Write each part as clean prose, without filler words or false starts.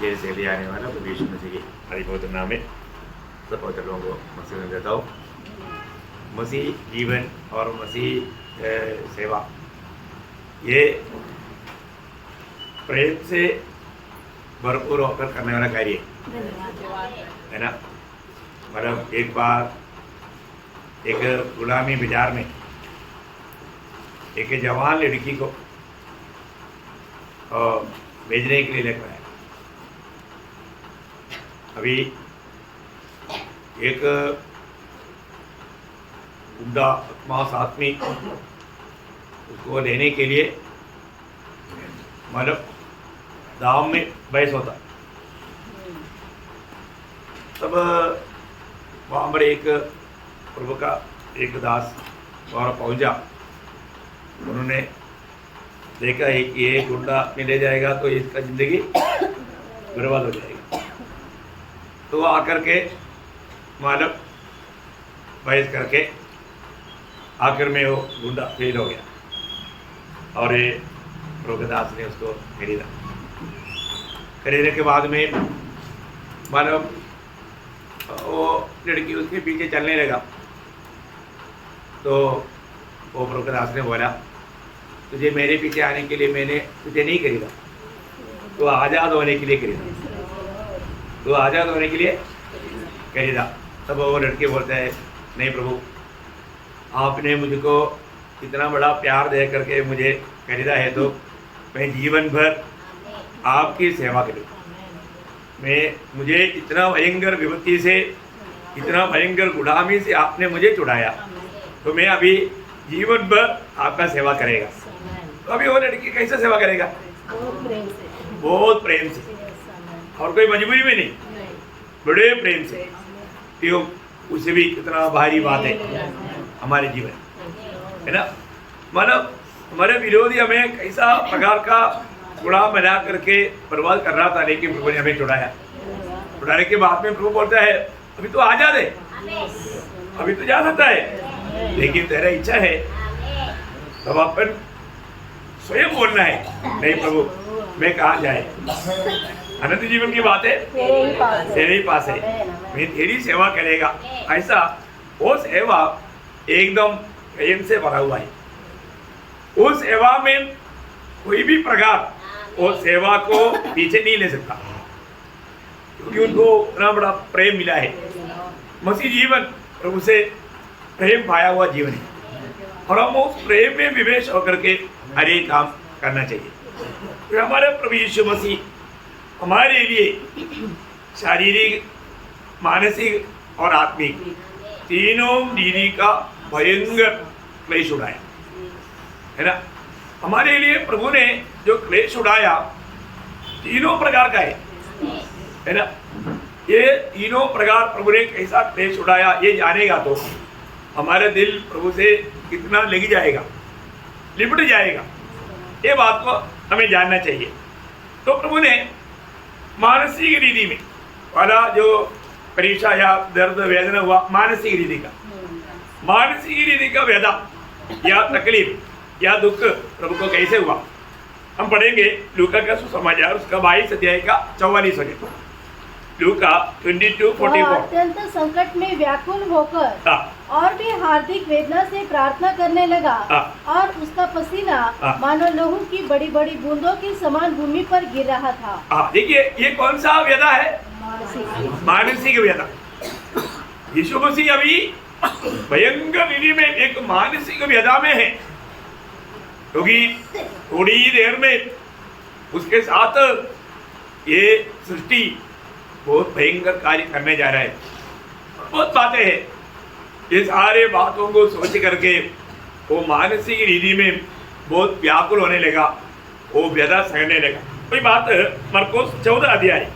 देर से ले आने वाला प्रभु यीशु मसीह के हरि पवित्र नाम में सब पवित्र लोगों को मसीह में देता हूँ। मसीह जीवन और मसीह सेवा ये प्रेम से भरपूर होकर करने वाला कार्य है ना। मतलब एक बार एक गुलामी बाजार में एक जवान लड़की को भेजने के लिए लेकर आया। अभी एक बुढ़ा मास आदमी उसको लेने के लिए मतलब दाव में बहस होता। तब वहाँ पर एक प्रभु का एक दास वहाँ पहुँचा। उन्होंने देखा है कि ये गुंडा में ले जाएगा तो इसका जिंदगी बर्बाद हो जाएगी। तो आकर के मालूम बहस करके आखिर में वो गुंडा फेल हो गया और ये प्रभु दास ने उसको खरीदा। खरीदने के बाद में मालूम वो लड़की उसके पीछे चलने लगा। तो वो प्रभु दास ने बोला, तुझे मेरे पीछे आने के लिए मैंने तुझे नहीं खरीदा, तो आज़ाद होने के लिए खरीदा, तो आज़ाद होने के लिए खरीदा। तब वो लड़के बोलते हैं, नहीं प्रभु, आपने मुझको इतना बड़ा प्यार दे करके मुझे खरीदा है तो मैं जीवन भर आपकी सेवा करूँ। मुझे इतना भयंकर विपत्ति से, इतना भयंकर गुलामी से आपने मुझे छुड़ाया, तो मैं अभी जीवन भर आपका सेवा करेगा। तो अभी वो लड़की कैसे सेवा करेगा? बहुत प्रेम से और कोई मजबूरी में नहीं, बड़े प्रेम से। क्यों? उसे भी कितना भारी बात है हमारे जीवन, है ना। मतलब हमारे विरोधी हमें कैसा प्रकार का गुलाम बना करके बर्बाद कर रहा था, लेकिन प्रभु ने हमें छुड़ाया। छुड़ाने के बाद में प्रभु बोलता है, अभी तो आजाद है, अभी तो जा सकता है, लेकिन तेरा इच्छा है। तब अपन स्वयं बोलना है, नहीं प्रभु मैं कहाँ जाए, अनंत जीवन की बात है तेरे ही पास है, मैं तेरी सेवा करेगा। ऐसा वो सेवा एकदम प्रेम से भरा हुआ है। वो सेवा में कोई भी प्रकार वो सेवा को पीछे नहीं ले सकता, क्योंकि उनको इतना बड़ा प्रेम मिला है। मसीह जीवन प्रभु से प्रेम पाया हुआ जीवन है, और हम उस प्रेम में विवेश होकर के हर एक काम करना चाहिए। तो हमारे प्रभु यीशु मसीह हमारे लिए शारीरिक, मानसिक और आत्मिक तीनों दीनी का भयंकर क्लेश उठाया, है ना। हमारे लिए प्रभु ने जो क्लेश उठाया तीनों प्रकार का है ना। ये तीनों प्रकार प्रभु ने कैसा क्लेश उठाया ये जानेगा तो हमारा दिल प्रभु से कितना लग जाएगा, लिपट जाएगा, ये बात को हमें जानना चाहिए। तो प्रभु ने मानसिक रीति में वाला जो परीक्षा या दर्द वेदना हुआ, मानसिक रीति का वेदा या तकलीफ या दुख प्रभु को कैसे हुआ, हम पढ़ेंगे लूका का सुसमाचार उसका 22 अध्याय का 44 वचन। लूका 22:44। अत्यंत संकट में व्याकुल होकर और भी हार्दिक वेदना से प्रार्थना करने लगा, और उसका पसीना मानो लहू की बड़ी बड़ी बूंदों के समान भूमि पर गिर रहा था। देखिए ये कौन सा वेदा है? मानसिक वेदा। यीशु मसीह अभी भयंकर रीति में एक मानसिक वेदा में है, क्योंकि थोड़ी ही देर में उसके साथ ये सृष्टि बहुत भयंकर कार्य करने जा रहा है। बहुत बातें हैं, ये सारे बातों को सोच करके वो मानसिक रीति में बहुत व्याकुल होने लगा, वो व्यथा सहने लगा। कोई बात मरकुस 14 अध्याय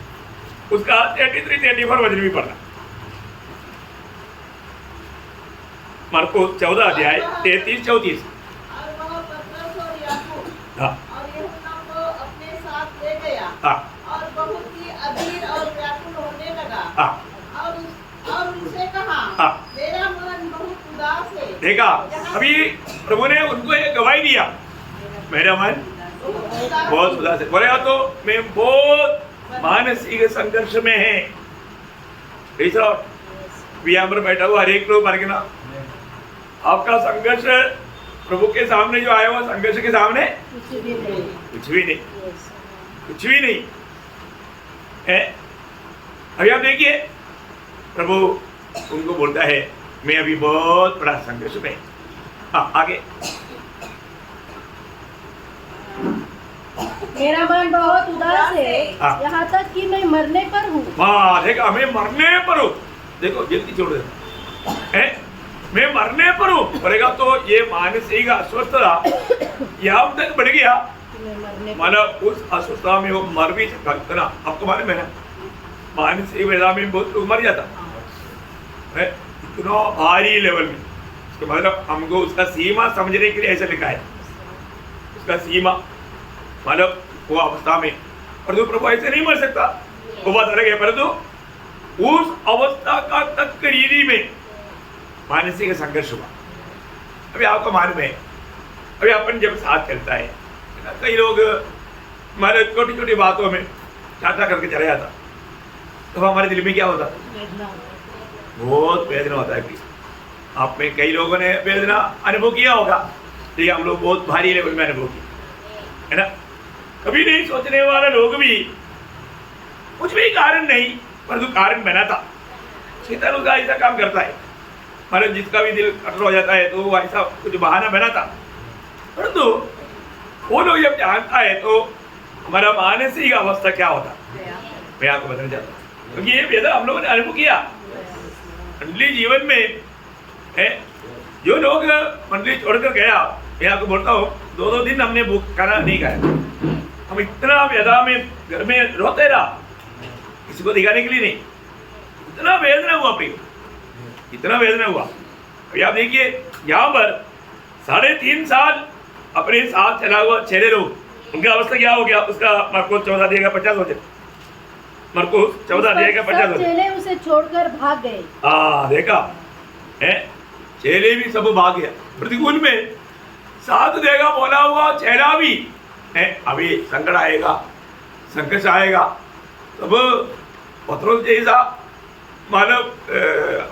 उसका 33-34 वचन भी पढ़ना। मरकुस 14 अध्याय 33-34। हाँ अपने साथ ले गया और बहुत ही अधीर और व्याकुल होने लगा और उनसे कहा, मेरा मन बहुत उदास है। देखा, अभी प्रभु ने उनको एक गवाही दिया, मेरा मन बहुत उदास है। बोलेगा तो मैं बहुत मानसिक संघर्ष में है। ऐसा यहाँ पर बैठा हुआ हर एक लोग मार्ग ना, आपका संघर्ष प्रभु के सामने जो आया हुआ संघर्ष के सामने कुछ भी नहीं। कुछ भी नहीं, Yes. कुछ भी नहीं है। अभी आप देखिए प्रभु उनको बोलता है मैं अभी बहुत बड़ा संघर्ष में। हाँ आगे। मेरा मन बहुत उदास है, हाँ। यहाँ तक कि मैं मरने पर हूँ। हाँ देखा, मैं मरने पर हूँ। देखो जल्दी छोड़ दे है, मैं मरने पर हूँ पड़ेगा। तो ये मानसिक अस्वस्थता यहाँ तक बढ़ गया, कि मैं मरने पर मतलब उस अस्वस्थता में वो मर भी सकता इतना। आपको मालूम है ना, मानसिक वेदना में बहुत लोग मर जाता है इतना भारी लेवल में। उसका मतलब हमको उसका सीमा समझने के लिए ऐसा लिखा है, उसका सीमा मतलब वो अवस्था में। परंतु प्रभु ऐसे नहीं मर सकता, वो बात अलग है। परंतु उस अवस्था का तकरीरी में मानसिक संघर्ष हुआ। अभी आपको मालूम है, अभी अपन जब साथ चलता है ना, कई लोग हमारे छोटी छोटी बातों में टाटा करके चला जाता, तो हमारे दिल में क्या होता? वेदना। बहुत वेदना होता है। कि आप में कई लोगों ने वेदना अनुभव किया होगा, लेकिन हम लोग बहुत भारी लेवल में अनुभव किया है ना। कभी नहीं सोचने वाला लोग भी कुछ भी कारण नहीं, परंतु कारण बनाता। शैतान उसका ऐसा काम करता है, मतलब जिसका भी दिल कठोर हो जाता है तो वो ऐसा कुछ बहाना बनाता। परंतु वो लोग जब जानता है तो हमारा मानसिक अवस्था क्या होता मैं आपको बताना चाहता हूँ, क्योंकि ये वेदना हम लोगों ने अनुभव किया मंडली जीवन में है। जो लोग मंडली छोड़कर गया, मैं आपको बोलता हूँ 2-2 दिन हमने भूख खाना नहीं खाया। हम इतना वेदना में घर में रोते रहा, किसी को दिखाने के लिए नहीं। इतना वेदना हुआ प्रियो, इतना वेदना हुआ। अभी आप देखिए यहाँ पर 3.5 साल अपने साथ चला हुआ 6 लोग, उनका अवस्था क्या हो गया? उसका मरकुस 14 देगा 50 हो जाए, मरकुस 14 देगा 50 हो जाए। चेले उसे छोड़कर भाग गए। हाँ देखा है, चेले भी सब भाग गया प्रतिकूल में। साथ देगा बोला हुआ चेला भी है। अभी संकट आएगा, संकट आएगा, तब पत्रोस जैसा मानव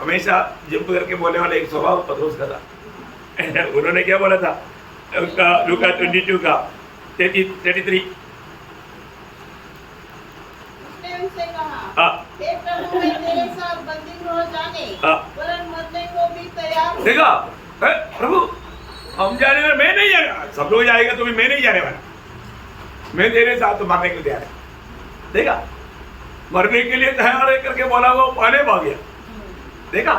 हमेशा जंप करके बोलने वाला एक स्वभाव पत्रोस का था। उन्होंने क्या बोला था उसका लूका 22 का 33। उसने उनसे कहा, हाँ हे प्रभु, मैं तेरे साथ बंदी हो जाने हाँ। वरन मरने को भी तैयार हूँ। देखा है, प्रभु हम जाने वाले, मैं नहीं जाने, सब लोग जाएगा तो भी मैं नहीं जाने वाला, मैं तेरे साथ तो मरने को तैयार है। देखा, मरने के लिए तैयार है करके बोला वो पाले भाग गया। देखा,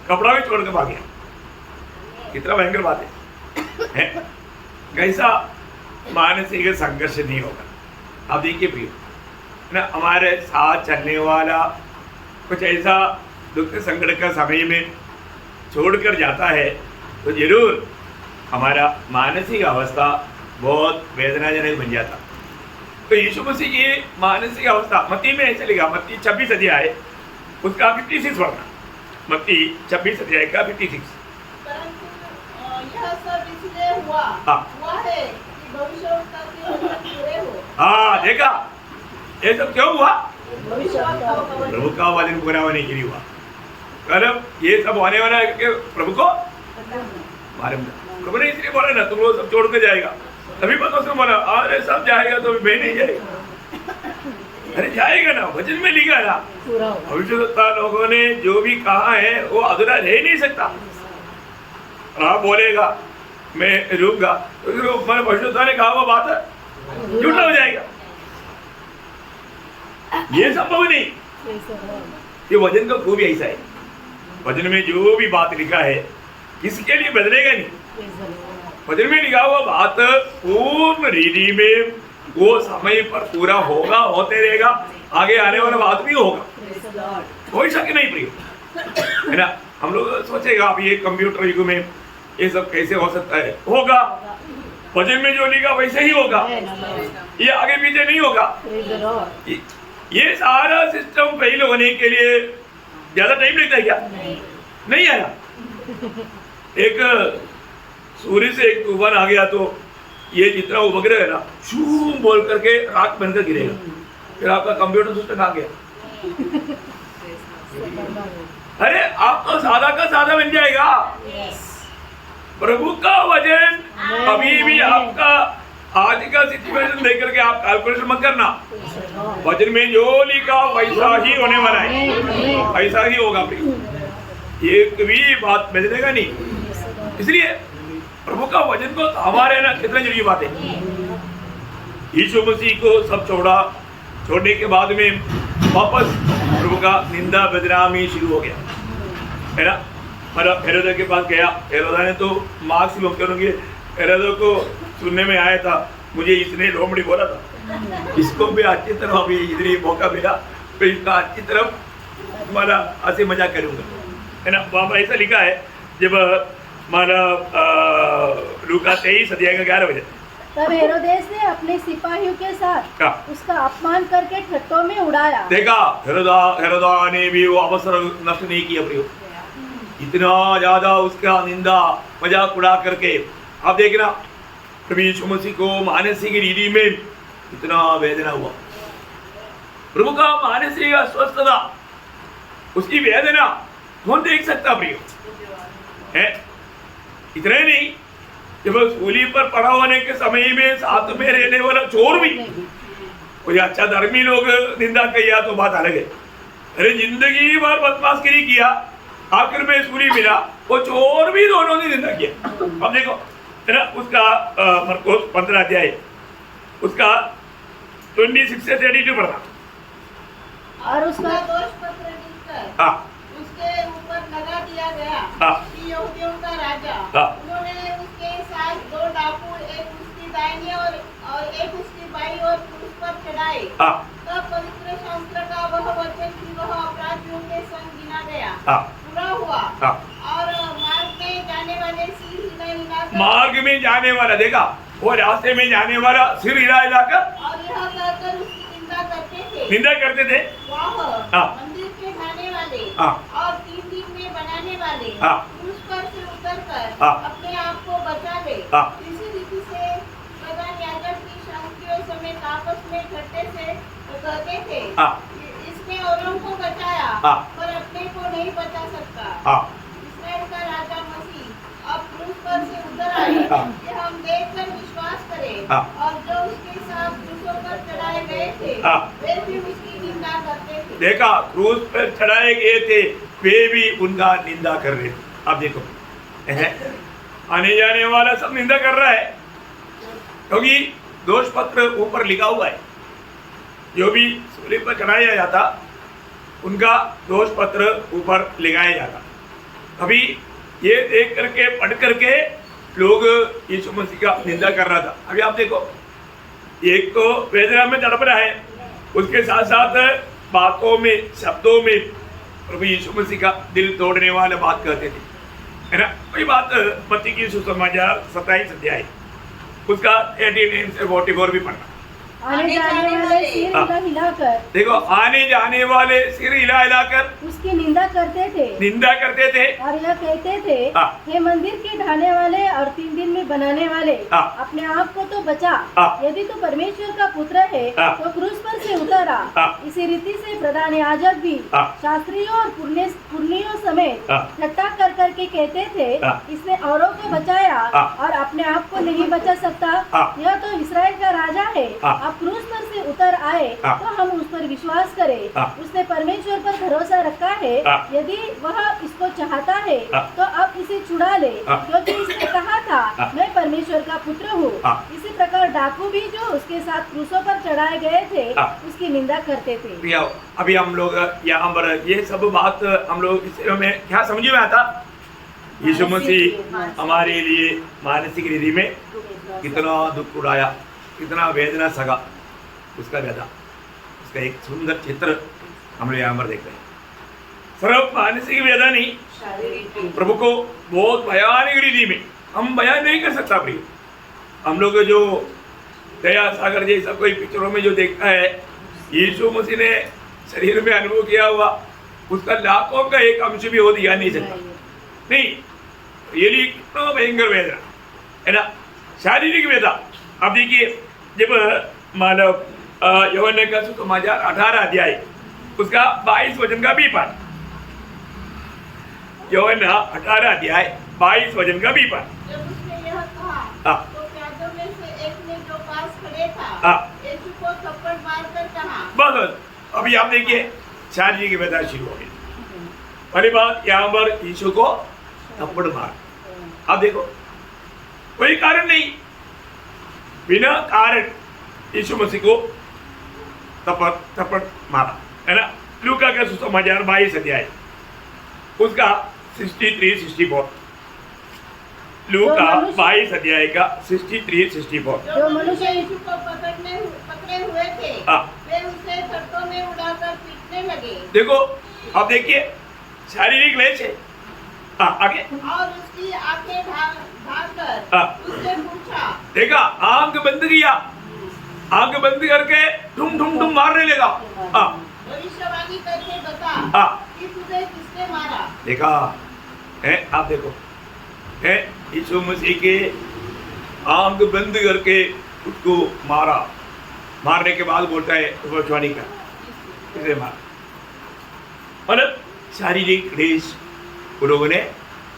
कपड़ा भी छोड़ के भाग गया। कितना भयंकर बात है। कैसा मानसिक संघर्ष नहीं होगा। आप देखिए प्रियो ना, हमारे साथ चलने वाला कुछ ऐसा दुख संकट का समय में छोड़कर जाता है तो जरूर हमारा मानसिक अवस्था बहुत वेदनाजनक बन जाता। तो यीशु मसीह की मानसिक अवस्था मत्ती में ऐसे लिखा, मत्ती 26 अध्याय उसका 56 पढ़ना, मत्ती 26 अध्याय का 56। परंतु यह सब इसलिए हुआ है कि भविष्यवक्ता के वचन पूरे हो। हाँ देखा, ये सब क्यों हुआ? भविष्यवक्ता प्रभु का वचन पूरा होने के लिए हुआ। मतलब ये सब होने वाला है कि प्रभु को मालूम था। प्रभु ने इसलिए बोला ना तुम लोग सब छोड़ के जाएगा, तभी पता उसने बोला अरे सब जाएगा तो मैं नहीं जाएगा। अरे जाएगा ना, वचन में लिखा ना। पूरा हो। भविष्यवक्ता लोगों ने जो भी कहा है वो अधूरा रह नहीं सकता। आप बोलेगा मैं रुकूंगा तो मैंने भविष्यवक्ता ने कहा वो बात झूठा हो जाएगा, ये संभव नहीं। ये वचन का खूबी ऐसा है, वचन में जो भी बात लिखा है किसके लिए बदलेगा नहीं। वचन में लिखा हुआ बात पूर्ण रीति में वो समय पर पूरा होगा, होते रहेगा, आगे आने वाला बात भी होगा, कोई शक नहीं प्रिय है ना। हम लोग सोचेगा अब ये कंप्यूटर युग में ये सब कैसे हो सकता है, होगा। वचन में जो लिखा वैसे ही होगा, ये आगे पीछे नहीं होगा। ये सारा सिस्टम फेल होने के लिए ज्यादा टाइम लगता है क्या? नहीं आया। एक सूर्य से एक तूफान आ गया तो ये जितना उपग्रह है ना शूम बोल करके राख बनकर गिरेगा, फिर आपका कंप्यूटर सिस्टम कहाँ गया? अरे आप तो सादा का सादा बन जाएगा। प्रभु का वचन अभी भी आपका आज का सिचुएशन लेकर के आप कैलकुलेशन मत करना। वचन में जो लिखा वैसा ही होने वाला है, ऐसा ही होगा। एक भी बात बदलेगा नहीं। इसलिए प्रभु का वचन को हमारे ना कितना जरूरी बात है। यीशु मसीह को सब छोड़ने के बाद में वापस प्रभु का निंदा बदनामी शुरू हो गया, है ना। मतलब हेरोदा के पास गया, हेरोदा ने तो मार्क्स लोग करोगे, हेरोदा को सुनने में आया था मुझे इसने लोमड़ी बोला था, इसको भी अच्छी तरह अभी इधर ही मौका मिला तो इसका अच्छी तरफ माना ऐसे मजाक करूँगा, है ना। वहाँ पर ऐसा लिखा है जब माना लूका 23 अध्याय का 11 बजे, तब हेरोदेस ने अपने सिपाहियों के साथ उसका अपमान करके ठट्टों में उड़ाया। देखा हेरोदा ने भी वो अवसर नष्ट नहीं किया प्रियो, इतना ज्यादा उसका निंदा मजाक उड़ा करके। आप देखना प्रभु यीशु मसीह को मानसिक रीति में इतना वेदना हुआ, प्रभु का मानसिक अस्वस्थता, उसकी वेदना कौन देख सकता प्रियो है। इतना ही नहीं, जब सूली पर पड़ा होने के समय में साथ में रहने वाला चोर भी, कोई अच्छा धर्मी लोग निंदा किया तो बात अलग है। अरे जिंदगी भर बदमाशगिरी किया, आखिर में सूली मिला, वो चोर भी दोनों ने निंदा किया। अब देखो है ना, उसका मरकुस 15 अध्याय उसका 26 से 32 पढ़ना। और उसका दोष पत्र लिखकर उसके ऊपर लगा दिया गया कि यहूदियों का राजा। उन्होंने उसके साथ 2 डाकू, एक उसकी दाहिनी और एक उसकी बाईं ओर क्रूस पर चढ़ाए। तब पवित्र शास्त्र का वह वचन कि वह अपराधियों के संग गिना गया पूरा हुआ। और मार्ग में जाने वाला देखा, वो रास्ते में जाने वाला सिर हिला हिलाकर और यह कहकर उसकी निंदा करते थे वाह मंदिर के ढाने वाले और 3 दिन में बनाने वाले क्रूस पर से उतरकर अपने आप को बचा ले। इसी रीति से प्रधान याजक की शास्त्रियों समेत आपस में इकट्ठे से कहते थे, इसने औरों को बचाया पर अपने को नहीं बचा सकता। इस्राएल का राजा मसीह अब क्रूस पर से उतर आए, ये हम देखकर विश्वास करें। और जो उसके साथ क्रूसों पर चढ़ाए गए थे वे भी उसकी निंदा करते थे। देखा, क्रूस पर चढ़ाए गए थे वे भी उनका निंदा कर रहे थे। आप देखो आने जाने वाला सब निंदा कर रहा है, क्योंकि दोष पत्र ऊपर लिखा हुआ है। जो भी सूली पर चढ़ाया जाता उनका दोष पत्र ऊपर लिखाया जाता। अभी ये देख करके पढ़ करके लोग यीशु मसीह का निंदा कर रहा था। अभी आप देखो, एक तो वेदना में तड़प रहा है, उसके साथ साथ बातों में शब्दों में प्रभु यीशु मसीह का दिल तोड़ने वाले बात कहते थे, है ना। वही बात मत्ती की सुसमाचार 27 अध्याय उसका 18 से 44 भी पढ़ना। आने जाने वाले सिर हिलाकर, देखो, आने जाने वाले सिर हिला हिलाकर उसकी निंदा करते थे और यह कहते थे, हे मंदिर के ढाने वाले और 3 दिन में बनाने वाले, अपने आप को तो बचा। यदि तू परमेश्वर का पुत्र है तो क्रूस पर से उतर आ। इसी रीति से प्रधान याजक भी शास्त्रियों और पुरनियों समेत ठट्ठा कर करके कहते थे, इसने औरों को बचाया और अपने आप को नहीं बचा सकता। यह तो इस्राएल का राजा है, अब क्रूस पर से उतर आए तो हम उस पर विश्वास करें। उसने परमेश्वर पर भरोसा रखा है, यदि वह इसको चाहता है तो अब इसे छुड़ा ले, क्योंकि इसने कहा था मैं परमेश्वर का पुत्र हूँ। इसी प्रकार डाकू भी जो उसके साथ क्रूसों पर चढ़ाए गए थे उसकी निंदा करते थे। अभी हम लोग यहाँ पर ये सब बात हम लोग इसमें क्या समझ में आता, यीशु मसीह हमारे लिए मानसिक रीति में कितना दुख उड़ाया, कितना वेदना सगा, उसका व्यथा, उसका एक सुंदर चित्र हम लोग यहाँ पर देख रहे हैं। सिर्फ मानसिक वेदना नहीं, प्रभु को बहुत भयानक रीति में हम बयान नहीं कर सकता। प्रिय, हम लोग जो दया सागर जैसा कोई पिक्चरों में जो देखता है, यीशु मसीह ने शरीर में अनुभव किया हुआ उसका लाखों का एक अंश भी हो दिया नहीं सकता। नहीं, ये कितना भयंकर वेदना है ना, शारीरिक वेदना। अब देखिए, जब मानव यूहन्ना का सुसमाचार 18 अध्याय उसका 22 वचन का बी पाठ। यूहन्ना 18 अध्याय 22 वचन का बी पाठ। जब उसने यह कहा हाँ। तो प्यादों में से एक ने जो पास खड़े था हाँ। यीशु को थप्पड़ मारकर कहा। बस अभी आप देखिए शादी की बता शुरू हो गई। पहली बात यहाँ पर यीशु को थप्पड़ मार। आप देखो कोई कारण नहीं, बिना कारण यीशु मसीह को थप्पड़ मारा है ना। लूका का सुसमाचार 22 अध्याय उसका 63-64। लूका 22 अध्याय का 63-64। जो मनुष्य यीशु को पकड़े हुए थे हाँ। वे उसे छत्तों में उड़ाकर पीटने लगे। देखो आप देखिए शारीरिक क्लेश है। आगे और उसकी आंखें ढांककर हाँ। उससे पूछा। देखा आंख बंद किया, आंख बंद करके ठुम ठुम ठुम मारने लगा। भविष्यवाणी करके बता हाँ। कि तुझे किसने मारा। देखा है, आप देखो है यीशु मसीह के आंख बंद करके उसको मारा। मारने के बाद बोलता है भविष्यवाणी कर किसने मारा। मतलब शारीरिक क्लेश उन लोगों ने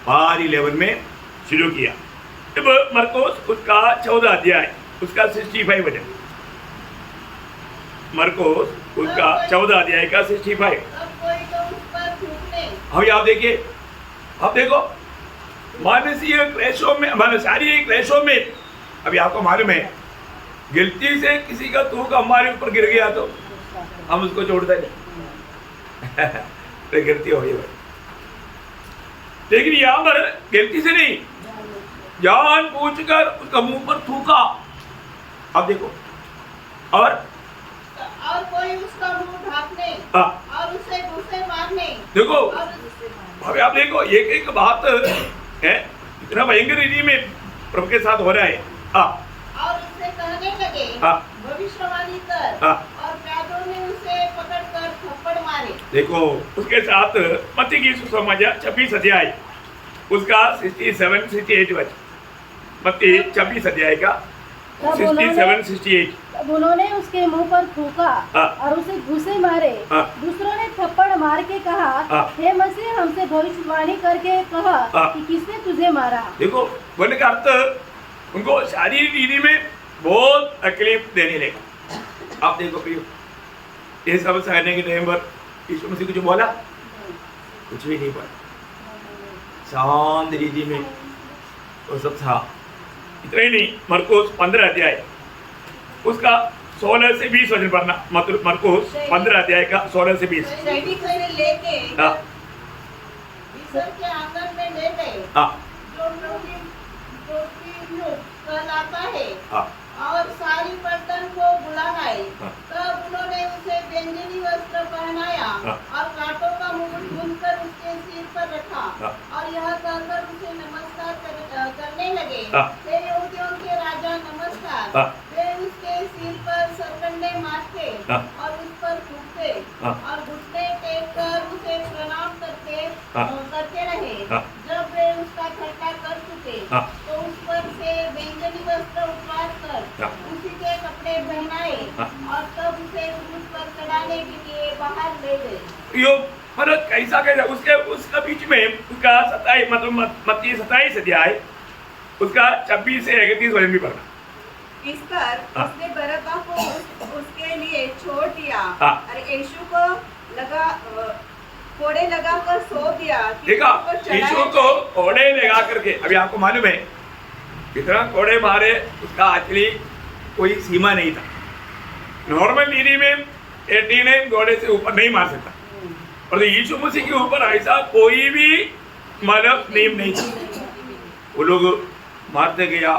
बाहरी लेवल में शुरू किया। जब मरकोस उसका 14 अध्याय उसका 65 वचन। मरकोस उसका 14 अध्याय का 65। तब कोई तो उस पर थूकने। अभी आप देखिए, आप देखो मानसीय क्लेशों में, मतलब शारीरिक क्लेशों में अभी आपको मालूम है गलती से किसी का थूक हमारे ऊपर गिर गया तो हम उसको छोड़ते नहीं। तो गलती हो गई भाई, लेकिन यहाँ पर गलती से नहीं, जान पूछकर उसका मुंह पर थूका। अब देखो और कोई उसका मुंह ढांकने और उसे घूंसे मारने। देखो और उसे- अभी आप देखो एक एक बात है, इतना भयंकर रीति में प्रभु के साथ हो रहा है। और उससे कहने लगे भविष्यवाणी कर। और प्यादों ने उसे पकड़कर थप्पड़ मारे। देखो उसके साथ मत्ती की सुसमाचार 26 अध्याय उसका 67-68 वचन। मत्ती 26 अध्याय का 67-68। तब उन्होंने उसके मुंह पर थूका और उसे घूसे मारे। दूसरों ने थप्पड़ मार के कहा, हे मसीह हमसे भविष्यवाणी करके कहा कि किसने तुझे मारा। देखो बोलने का अर्थ उनको शारीरिक रीति में बहुत तकलीफ देने लगा। आप देखो प्रियो ये सब सहने के टाइम पर यीशु मसीह कुछ बोला? कुछ भी नहीं बोला, शांत रीति में वो सब था। इतना ही नहीं, मरकुस 15 अध्याय उसका 16 से 20 वचन पढ़ना। मरकुस 15 अध्याय का 16 से 20। सैनिक उसे लेके भीतर के आंगन में ले गए जो कहलाता है और सारी पलटन को बुलाए। तब उन्होंने उसे व्यंजनी वस्त्र पहनाया और कांटों का मुकुट बुनकर उसके सिर पर रखा और यह कहकर उसे नमस्कार करने लगे, हे यहूदियों के राजा नमस्कार। वे उसके सिर पर सरकंडे मारते और उस पर थूकते और घुटने टेक कर उसे प्रणाम करते रहे। जब वे उसका ठट्ठा कर चुके तो उस पर से व्यंजनी वस्त्र उतार कर उसी के कपड़े पहनाए और तब उसे क्रूस पर चढ़ाने के लिए बाहर ले गए। यो फर्क कैसा कैसा उसका बीच में उसका 27 मतलब मत्ती 27 अध्याय उसका 26 से 31 वचन भी पढ़ना। इस पर उसने बरअब्बा को उसके लिए छोड़ दिया और यीशु को कोड़े लगाकर सौंप दिया। देखा यीशु को कोड़े लगा करके, अभी आपको मालूम है कितना कोड़े मारे उसका एक्चुअली कोई सीमा नहीं था। नॉर्मल रीति में 89 घोड़े से ऊपर नहीं मार सकता, और यीशु मसीह के ऊपर ऐसा कोई भी मतलब नियम नहीं था। वो लोग मारते गया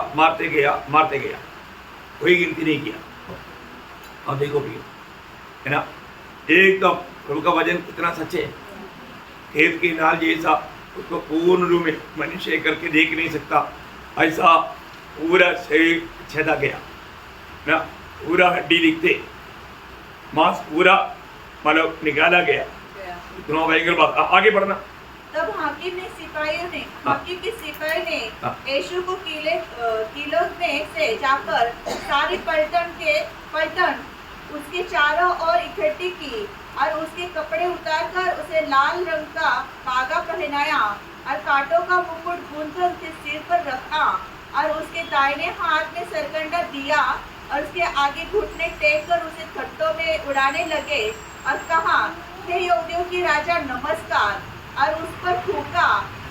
कोई गिनती नहीं किया। अब देखो भैया है ना, एकदम प्रभु का वचन कितना सच्चे है। खेत की नाल जैसा उसको पूर्ण रूप में मनुष्य करके देख नहीं सकता, ऐसा पूरा शरीर छेदा गया ना, पूरा हड्डी दिखते, मांस पूरा मतलब निकाला गया। इतना भयंकर बात। आगे बढ़ना। तब हाकिम के सिपाही ने यीशु को किले में से जाकर सारी पलटन उसके चारों ओर इकट्ठी की और उसके कपड़े उतारकर उसे लाल रंग का धागा पहनाया और कांटों का मुकुट गूंथकर उसके सिर पर रखा और उसके दाहिने हाथ में सरकंडा दिया और उसके आगे घुटने टेक कर उसे खट्टों में उड़ाने लगे और कहा, हे यहूदियों की राजा नमस्कार, और उस पर थूका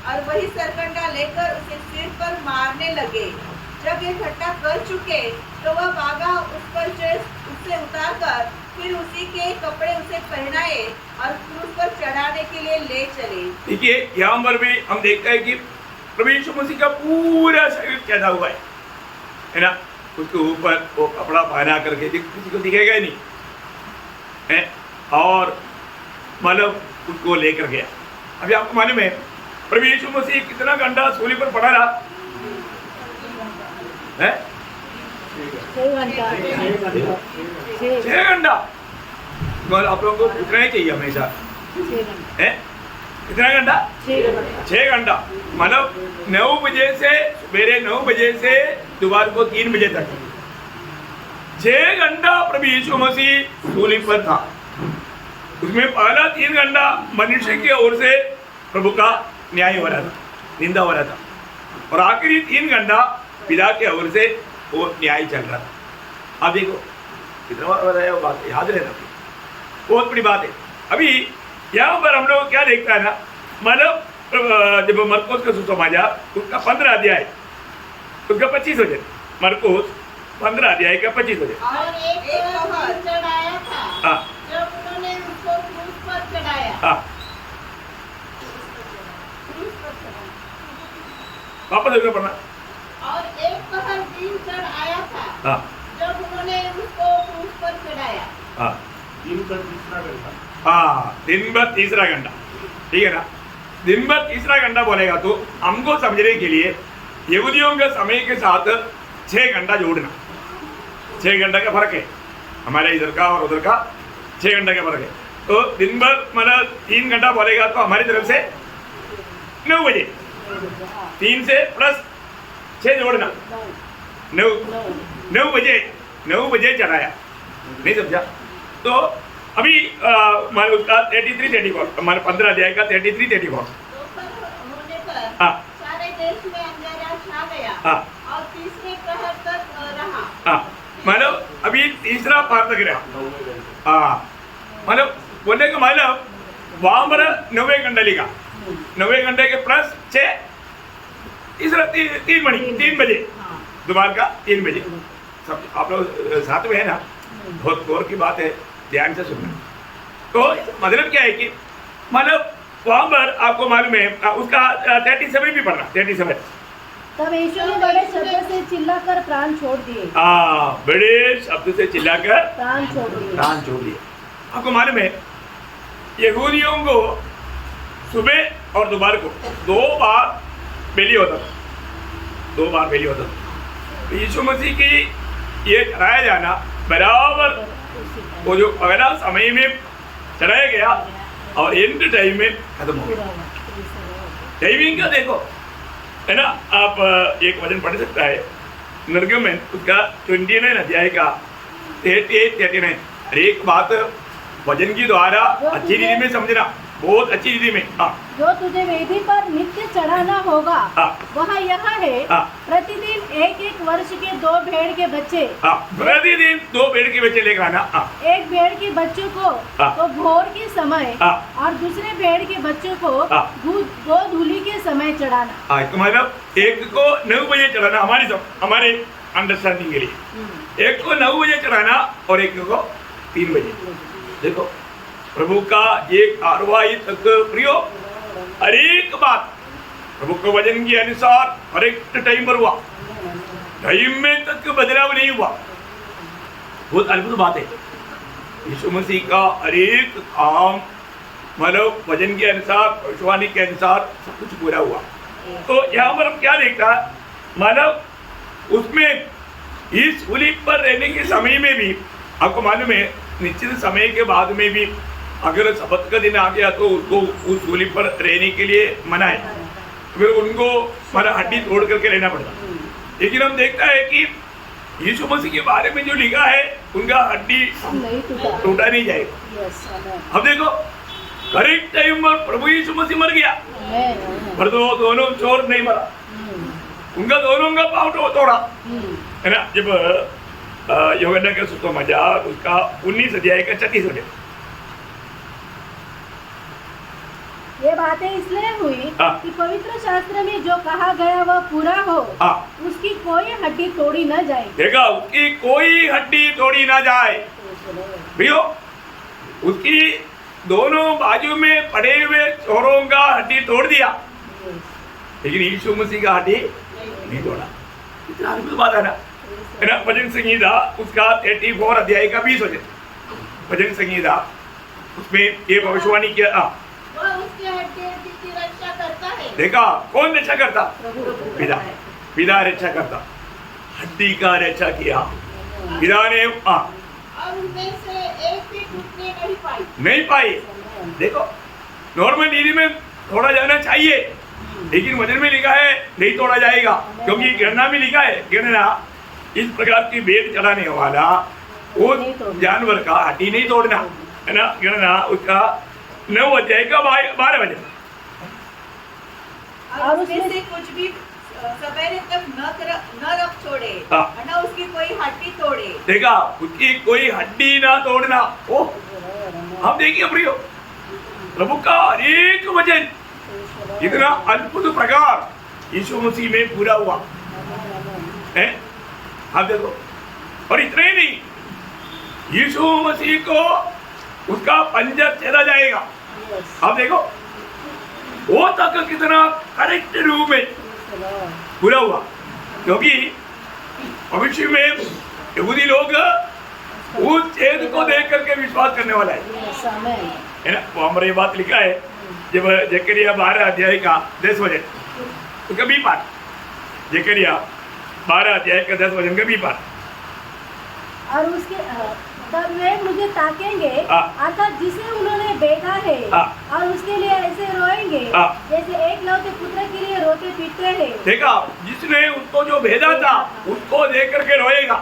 और वही सरकंडा लेकर उसे सिर पर मारने लगे। जब ये ठट्टा कर चुके तो वह भागा उस पर से उससे उतारकर फिर उसी के कपड़े उसे पहनाए और क्रूस पर चढ़ाने के लिए ले चले। देखिए यहाँ पर भी हम देखते हैं कि प्रभु यीशु मसीह का पूरा शरीर कैदा हुआ है ना, उसके ऊपर वो कपड़ा पहना करके किसी को दिखेगा ही नहीं है, और मतलब उसको लेकर गया। अभी आपको मालूम है प्रभु यीशु मसीह कितना घंटा सूली पर पड़ा रहा है? 6 घंटा 6 घंटा। आप लोगों को उतना ही चाहिए हमेशा, 6 घंटा है कितना घंटा? 6 घंटा। मतलब 9 बजे से सवेरे 9 बजे से दोपहर को 3 बजे तक 6 घंटा प्रभु यीशु मसीह सूली पर था। उसमें पहला 3 घंटा मनुष्य की ओर से प्रभु का न्याय हो रहा था, निंदा हो रहा था, और आखिरी 3 घंटा पिता के ओर से वो न्याय चल रहा था। अब देखो कितना बताया वो बात याद रहना, बहुत बड़ी बात है। अभी यहाँ पर हम लोग क्या देखता है ना, मतलब जब मरकोस का सुसमाचार उसका 15 अध्याय उसका 25 हो जाए, मरकोस 15 अध्याय का 25 हो जाए। और एक दिन चढ़ाया था हाँ जब उन्होंने उसको क्रूस पर चढ़ाया। हाँ क्रूस पर चढ़ाया। वापस देखो पढ़ना। और एक पहर दिन चढ़ आया था हाँ जब उन्होंने उसको क्रूस पर चढ़ाया। हाँ दिन का तीसरा घंटा। हाँ दिन भर तीसरा घंटा, ठीक है ना। दिन भर तीसरा घंटा बोलेगा तो हमको समझने के लिए यहूदियों के समय के साथ 6 घंटा जोड़ना, 6 घंटा का फर्क है हमारे इधर का और उधर का, 6 घंटा का फर्क है। तो दिन भर मतलब 3 घंटा बोलेगा तो हमारी तरफ से 9 बजे, 3 से प्लस 6 जोड़ना, 9 बजे चढ़ाया। नहीं समझा? तो अभी हमारे उसका 33-34 हमारे 15 अध्याय का 33-34 दोपहर होने पर हाँ सारे देश में अंधेरा छा गया हाँ और तीसरे प्रहर तक रहा। हाँ मतलब अभी तीसरा पार तक रहा। हाँ मतलब बोलने का मतलब वहाँ पर 90 घंटा लिखा, 90 घंटे के प्लस 6 तीसरा 3 बजे दोपहर का 3 बजे। सब आप लोग साथ में है ना, बहुत गौर की बात है, ध्यान से सुनना। तो मतलब क्या है कि मतलब वहाँ पर आपको मालूम है उसका 37 भी पढ़ना, 37। तब यीशु ने बड़े शब्द से चिल्लाकर प्राण छोड़ दिए। बड़े शब्द से चिल्लाकर प्राण छोड़ दिए। प्राण छोड़ दिए। आपको मालूम है यहूदियों को सुबह और दोपहर को 2 बार बेली होता था, 2 बार बेली होता था। यीशु मसीह की ये चढ़ाया जाना बराबर वो जो पहला समय में चढ़ाया गया और एंड टाइम में खत्म हो गया। टाइमिंग का देखो है ना, आप एक वचन पढ़ सकता है निर्गमन उसका 29 अध्याय का 38-39। हर एक बात वचन की द्वारा अच्छी रीति में समझना, बहुत अच्छी रीति में। हाँ जो तुझे वेदी पर नित्य चढ़ाना होगा वह यह है, प्रतिदिन 1 वर्ष के 2 भेड़ के बच्चे, प्रतिदिन 2 भेड़ के बच्चे लेकर आना। 1 भेड़ के बच्चों को तो भोर के समय और दूसरे भेड़ के बच्चों को गोधूली के समय चढ़ाना। तो मतलब एक को 9 बजे चढ़ाना, हमारे अंडरस्टैंडिंग के लिए एक को 9 बजे चढ़ाना और एक को 3 बजे। देखो प्रभु का एक कार्रवाई तक प्रियो, हर एक बात प्रभु के वचन के अनुसार हर एक टाइम पर हुआ, टाइम में तक बदलाव नहीं हुआ। बहुत अद्भुत बात है। यीशु मसीह का हर एक काम मतलब वचन के अनुसार, भविष्यवाणी के अनुसार सब कुछ पूरा हुआ। तो यहाँ पर हम क्या देखता है, मतलब उसमें इस सूली पर रहने के समय में भी आपको मालूम है निश्चित समय के बाद में भी अगर शबत का दिन आ गया तो उसको उस सूली पर रहने के लिए मना है, फिर उनको मतलब हड्डी तोड़ करके रहना पड़ता। लेकिन हम देखता है कि यीशु मसीह के बारे में जो लिखा है उनका हड्डी नहीं टूटा। टूटा नहीं जाएगा। यस, आमेन। अब देखो करेक्ट टाइम पर प्रभु यीशु मसीह मर गया, आमेन, आमेन। पर तो दोनों चोर नहीं मरा, उनका दोनों का पाँव तोड़ा, है ना। जब यूहन्ना का सुसमाचार उसका 19 अध्याय का 36 अध्याय, ये बातें इसलिए हुई हाँ। कि पवित्र शास्त्र में जो कहा गया वह पूरा हो, हाँ उसकी कोई हड्डी तोड़ी न जाए। देखा, उसकी कोई हड्डी तोड़ी ना जाए। भैया उसकी दोनों बाजू में पड़े हुए चोरों का हड्डी तोड़ दिया, लेकिन यीशु मसीह का हड्डी नहीं तोड़ा। इतना अद्भुत बात है ना। भजन संगीता उसका 34 अध्याय का 20 वचन, भजन संगीता उसमें ये भविष्यवाणी किया। वह उसके हड्डी की रक्षा करता है। देखा, कौन रक्षा करता? पिता, पिता रक्षा करता, हड्डी का रक्षा किया पिता ने। और उनमें से एक भी टूटने नहीं पाई। देखो नॉर्मल नीति में तोड़ा जाना चाहिए, लेकिन वचन में लिखा है नहीं तोड़ा जाएगा, क्योंकि गणना में लिखा है, गणना इस प्रकार की भेद चढ़ाने वाला वो जानवर का हड्डी नहीं तोड़ना, है ना। गणना उसका 9 अध्याय का 12 वचन। और उसमें से कुछ भी सवेरे तक न रख छोड़े, हाँ। और न उसकी कोई हड्डी तोड़े। देखा, उसकी कोई हड्डी ना तोड़ना। ओह, हम देखिए प्रियो, प्रभु का हरेक वचन इतना अद्भुत प्रकार यीशु मसीह में पूरा हुआ है। आप देखो, और इतना ही नहीं, यीशु मसीह को उसका पंजर चला जाएगा। आप देखो वो तक कितना करेक्ट रूप में पूरा हुआ, क्योंकि भविष्य में यहूदी लोग उस छेद को देख करके विश्वास करने वाला है ना। वो हमारे बात लिखा है जब जकरिया 12 अध्याय का 10 वचन उसका भी पाठ, जकरिया 12 अध्याय का 10 वचन का भी पाठ। और उसके तब वे मुझे ताकेंगे, हाँ। अर्थात जिसे उन्होंने बेटा है, हाँ। और उसके लिए ऐसे रोएंगे हाँ। जैसे एक लौते पुत्र के लिए रोते पीटते हैं। देखा, जिसने उसको जो भेजा था उसको देख करके रोएगा,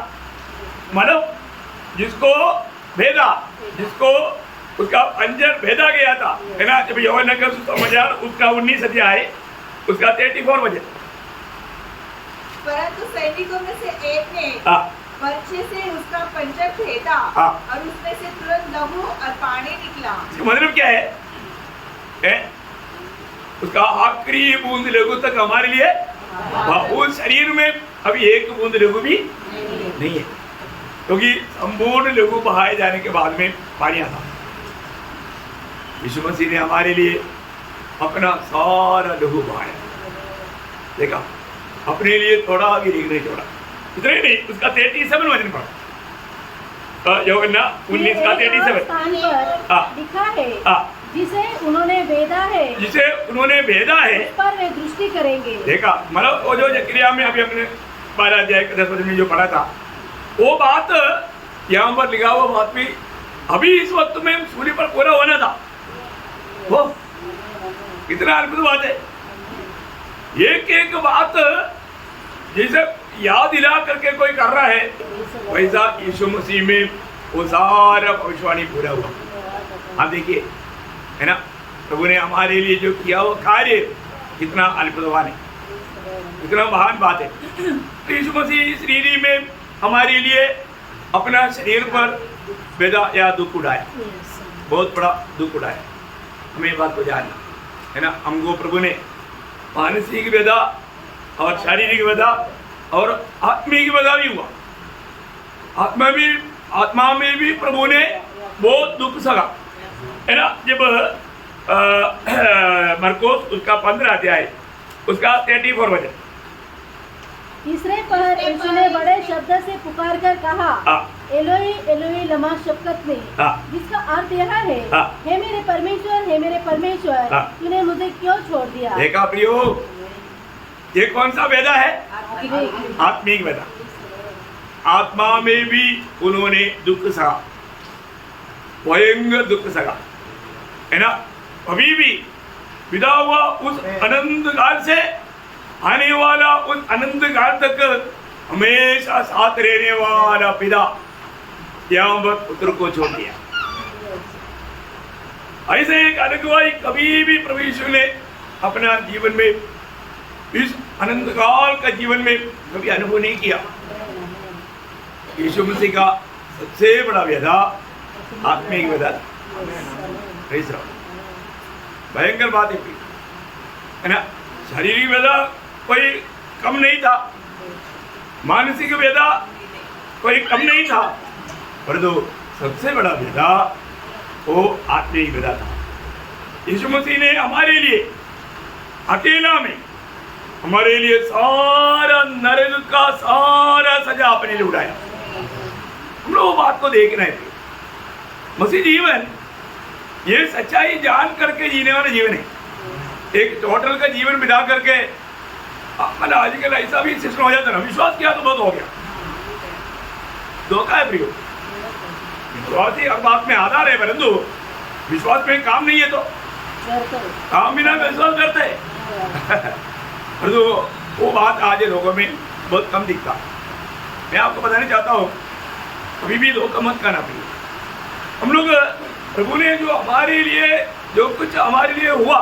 मतलब जिसको भेजा, जिसको उसका पंजर भेजा गया था, है ना। जब यूहन्ना का सुसमाचार उसका 19 अध्याय उसका 34 वचन। परंतु सैनिकों में से एक ने हाँ बर्छे से उसका पंजर फेंका, हाँ। और उसमें से तुरंत लहू और पानी निकला। इसका मतलब क्या है? उसका आखिरी बूंद लहू तक हमारे लिए, उस शरीर में अभी एक बूंद लहू भी नहीं है, क्योंकि संपूर्ण लहू बहाए जाने के बाद में पानी आता। यीशु मसीह ने हमारे लिए अपना सारा लहू बहाया। देखा, अपने लिए थोड़ा भी नहीं छोड़ा। इतना ही नहीं, उसका 37 वचन पढ़ा, यूहन्ना 19 का 37 स्थान पर हाँ। लिखा है, हाँ। जिसे उन्होंने भेदा है, जिसे उन्होंने भेजा है, उस पर वे दृष्टि करेंगे। देखा, मतलब वो जो जकरिया में अभी हमने 12 अध्याय का 10 वचन में जो पढ़ा था, वो बात यहाँ पर लिखा हुआ बात भी अभी इस वक्त में सूली पर पूरा होना था। वो कितना अद्भुत बात है। एक एक बात जैसे याद दिला करके कोई कर रहा है, वैसा यीशु मसीह में वो सारा भविष्यवाणी पूरा हुआ। आप देखिए, है ना, प्रभु ने हमारे लिए जो किया वो कार्य कितना अद्भुतवान है, कितना महान बात है। तो यीशु मसीह इस रीति में हमारे लिए अपना शरीर पर वेदा या दुख उड़ाया, बहुत बड़ा दुख उड़ाया। हमें ये बात को जानना है ना। हमको प्रभु ने मानसिक वेदा और शारीरिक वेदा और आत्मिक वेदा भी हुआ। आत्मा में भी प्रभु ने बहुत दुख सहा, है ना। जब मरकोस उसका 15 अध्याय उसका 34 वचन। तीसरे पहर यीशु ने बड़े शब्द से पुकार कर कहा, हाँ। एलोई एलोई लमा शबक्तनी, हाँ। जिसका अर्थ यह है, हाँ। हे मेरे परमेश्वर, हे मेरे परमेश्वर, हाँ। तूने मुझे क्यों छोड़ दिया। देखा प्रियो, ये कौन सा वेदा है? आत्मिक वेदा। आत्मा में भी उन्होंने दुख सहा, भयंकर दुख सहा, है ना। अभी भी विदा हुआ उस अनंत काल से आने वाला उस अनंत काल तक हमेशा साथ रहने वाला पिता क़यामत पुत्र को छोड़ दिया। ऐसे एक अगुवाई कभी भी प्रभु यीशु ने अपना जीवन में, इस अनंत काल का जीवन में कभी अनुभव नहीं किया। यीशु मसीह का सबसे बड़ा व्यथा आत्मिक व्यथा, भयंकर बात है ना। शारीरिक व्यथा कोई कम नहीं था, मानसिक व्यथा कोई कम नहीं था, परंतु सबसे बड़ा व्यथा वो आत्मिक व्यथा था। यीशु मसीह ने हमारे लिए अकेला में हमारे लिए सारा नरक का सारा सजा अपने लिए उठाया। हम लोग वो बात को देखना है। मसीह जीवन ये सच्चाई जान करके जीने वाला जीवन है। एक टोटल का जीवन बिता करके मतलब आजकल ऐसा भी सिस्टम हो जाता है ना, विश्वास किया तो बहुत हो गया, धोखा है प्रियो। विश्वास ही हर बात में आधार है, परंतु विश्वास में काम नहीं है तो काम बिना विश्वास करते हैं। परंतु वो बात आज लोगों में बहुत कम दिखता। मैं आपको बताना चाहता हूँ, अभी भी धोखा मत करना प्रियो। हम लोग प्रभु ने जो हमारे लिए जो कुछ हमारे लिए हुआ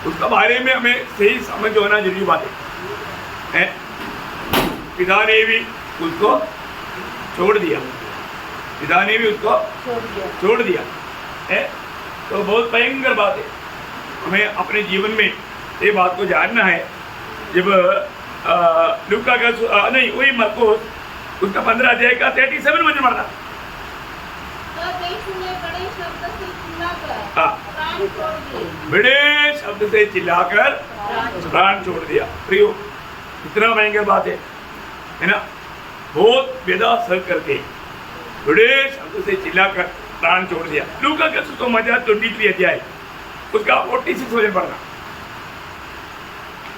उसका बारे में हमें सही समझ होना जरूरी बात है। पिता ने भी उसको छोड़ दिया, पिता ने भी उसको छोड़ दिया है, तो बहुत भयंकर बात है। हमें अपने जीवन में ये बात को जानना है। जब लूका का नहीं वही मरकुस उसका 15 अध्याय का 37 वचन पढ़ना। बड़े शब्द से चिल्लाकर प्राण छोड़ दिया। प्रियो, इतना भयंकर बात है ना। बहुत वेदा सर करके बड़े शब्द से चिल्लाकर प्राण छोड़ दिया। लूका का सुसमाचार 23 अध्याय उसका 46 वचन पढ़ना।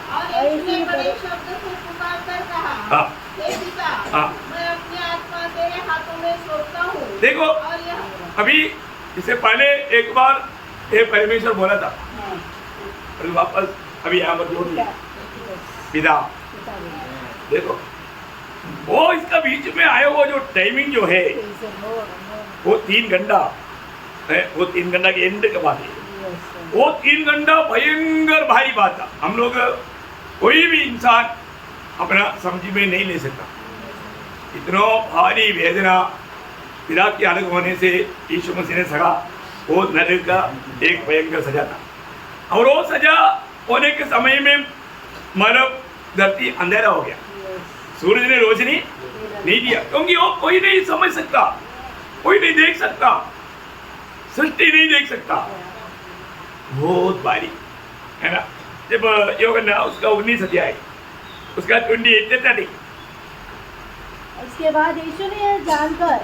और यीशु ने बड़े शब्द से पुकारकर कहा, हे पिता, मैं अपनी आत्मा तेरे हाथों में सौंपता हूँ। देखो, और यह अभी इससे पहले एक बार ये परमेश्वर बोला था, और वापस अभी यहाँ पर जोड़ दिया पिता। देखो, वो इसका बीच में आया वो जो टाइमिंग जो है वो 3 घंटा है, वो 3 घंटा के एंड का बात है। वो 3 घंटा भयंकर भारी बात था। हम लोग कोई भी इंसान अपना समझ में नहीं ले सकता। इतना भारी वेदना पिता के अलग होने से यीशु मसीह ने सहा, वो नरक का एक भयंकर सजा था। और वो सजा होने के समय में मानव धरती अंधेरा हो गया, सूरज ने रोशनी नहीं दिया, क्योंकि वो कोई नहीं समझ सकता, कोई नहीं देख सकता, सृष्टि नहीं देख सकता। बहुत भारी है ना। जब योगन्ना उसका 19 अध्याय उसका 28 इसके बाद यीशु ने यह जानकर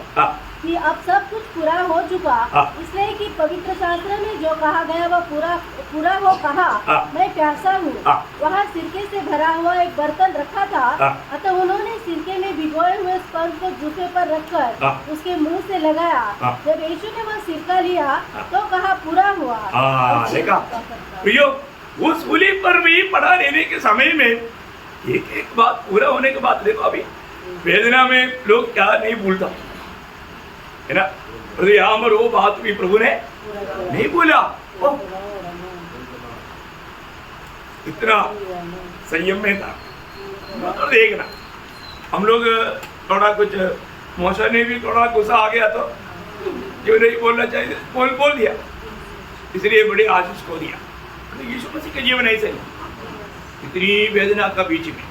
कि अब सब कुछ पूरा हो चुका, इसलिए कि पवित्र शास्त्र में जो कहा गया वह पूरा हो कहा, मैं प्यासा हूँ। वहाँ सिरके से भरा हुआ एक बर्तन रखा था, अतः उन्होंने सिरके में भिगोए हुए स्पर्श को जूते पर रखकर उसके मुंह से लगाया। जब यीशु ने वह सिरका लिया तो कहा, पूरा हुआ। देखा प्रियो, उस सूली पर भी पड़ा रहने के समय में एक एक बात पूरा होने के बाद देखो, अभी वेदना में लोग क्या नहीं भूलता है ना। यहाँ पर वो बात भी प्रभु ने नहीं भूला। इतना संयम में था। तो देखना, हम लोग थोड़ा कुछ मौसम ने भी थोड़ा गुस्सा आ गया तो जो नहीं बोलना चाहिए बोल दिया, इसलिए बड़ी आशीष को दिया। यीशु मसीह का जीवन ऐसे ही, इतनी वेदना का बीच में,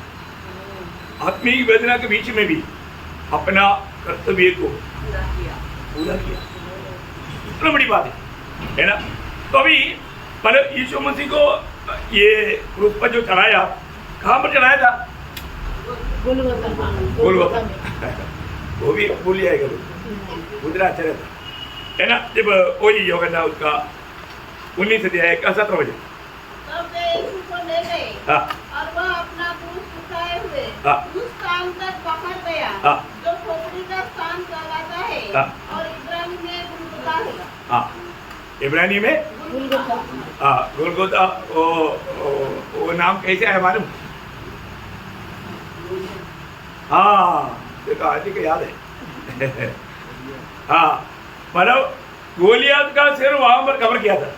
आत्मिक वेदना के बीच में भी अपना कर्तव्य को पूरा किया। इतना बड़ी बात है ना। तो अभी मतलब यीशु मसीह को ये क्रूस पर जो चढ़ाया, कहाँ पर चढ़ाया था? गोलगोथा। वो भी भूल जाएगा, उतना अच्छा रहता है ना। जब वही योगन्ना उसका 19 अध्याय का 17 बजे तब वे यीशु को ले गए और वह अपना क्रूस उठाए हुए उस स्थान तक पकड़ गया जो खोपड़ी का स्थान कहलाता है, और इब्रानी में गुलगुता है। इब्रानी में गोलगोथा। वो नाम कैसे आया मालूम? हाँ देखो आज को याद है हाँ मतलब गोलियत का सिर वहां पर कवर किया था,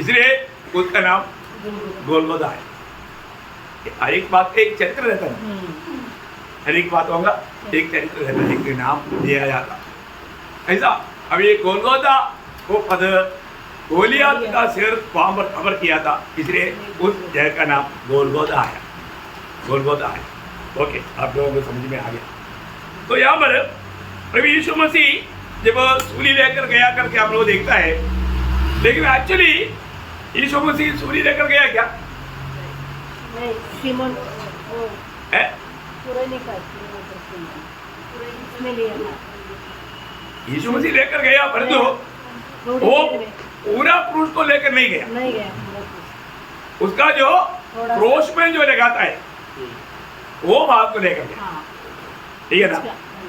इसलिए उसका नाम गोलगोदा है। हर एक बात का एक चरित्र रहता है, हर एक बातों का एक चरित्र रहता है, एक नाम दिया जाता ऐसा। अब ये गोलगोदा को पद गोलियत का सिर वहां पर कवर किया था, इसलिए उस जगह का नाम गोलगोदा आया, गोलगोदा है। ओके, आप लोगों को समझ में आ गया। तो यहाँ पर प्रभु यीशु मसीह जब सूली लेकर गया करके आप लोग देखता है, लेकिन एक्चुअली यीशु मसीह सूली लेकर गया क्या? नहीं, सीमोन वो है? पूरा नहीं करती इसमें लिया था। यीशु मसीह लेकर गया, परंतु वो पूरा क्रूस को लेकर नहीं गया। नहीं गया, उसका जो थोड़ा सा। क्रोश में जो लगाता है वो बात को लेकर गया, हाँ, ठीक है ना।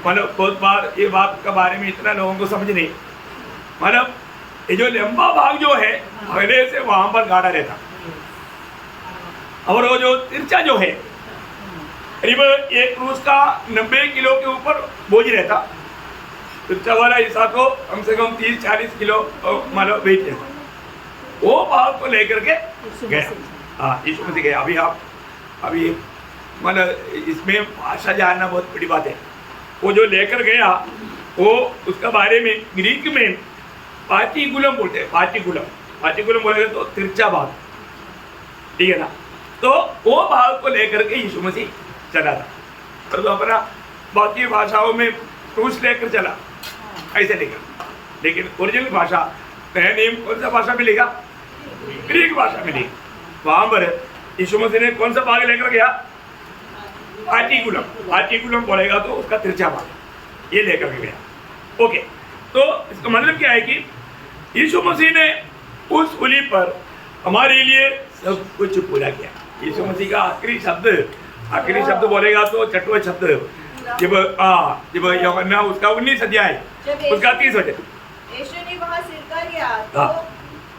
मतलब बहुत बार ये बात के बारे में इतना लोगों को समझ नहीं, मतलब ये जो लंबा भाग जो है पहले से वहां पर गाड़ा रहता, और वो जो तिरछा जो है करीब एक क्रूस का 90 किलो के ऊपर बोझ रहता, तिरछा वाला हिस्सा को कम से कम 30-40 किलो मतलब वेट रहता, वो भाग को लेकर के गया। हाँ, यीशु मसीह गया। अभी मतलब इसमें भाषा जानना बहुत बड़ी बात है। वो जो लेकर गया वो उसका बारे में ग्रीक में पाटीकुलम बोलते हैं, पाटीकुलम बोलेंगे तो तिरछा भाग, ठीक है ना। तो वो भाग को लेकर के यीशु मसीह चला था, और तो अपना बाकी भाषाओं में क्रूस लेकर चला ऐसे लेकर, लेकिन ओरिजिनल भाषा नया नेम कौन सा भाषा मिलेगा? ग्रीक भाषा मिलेगी। वहां पर यीशु मसीह ने कौन सा भाग लेकर गया? पाटीकुलम बोलेगा तो उसका तिरछा भाग ये लेकर के गया। ओके, तो इसका मतलब क्या है कि यीशु मसीह ने उस सूली पर हमारे लिए सब कुछ पूरा किया। यीशु मसीह का आखिरी शब्द बोलेगा तो छठवां शब्द जब यूहन्ना उसका 19 अध्याय उसका 30 वचन, यीशु ने वहाँ सिरका लिया तो हाँ।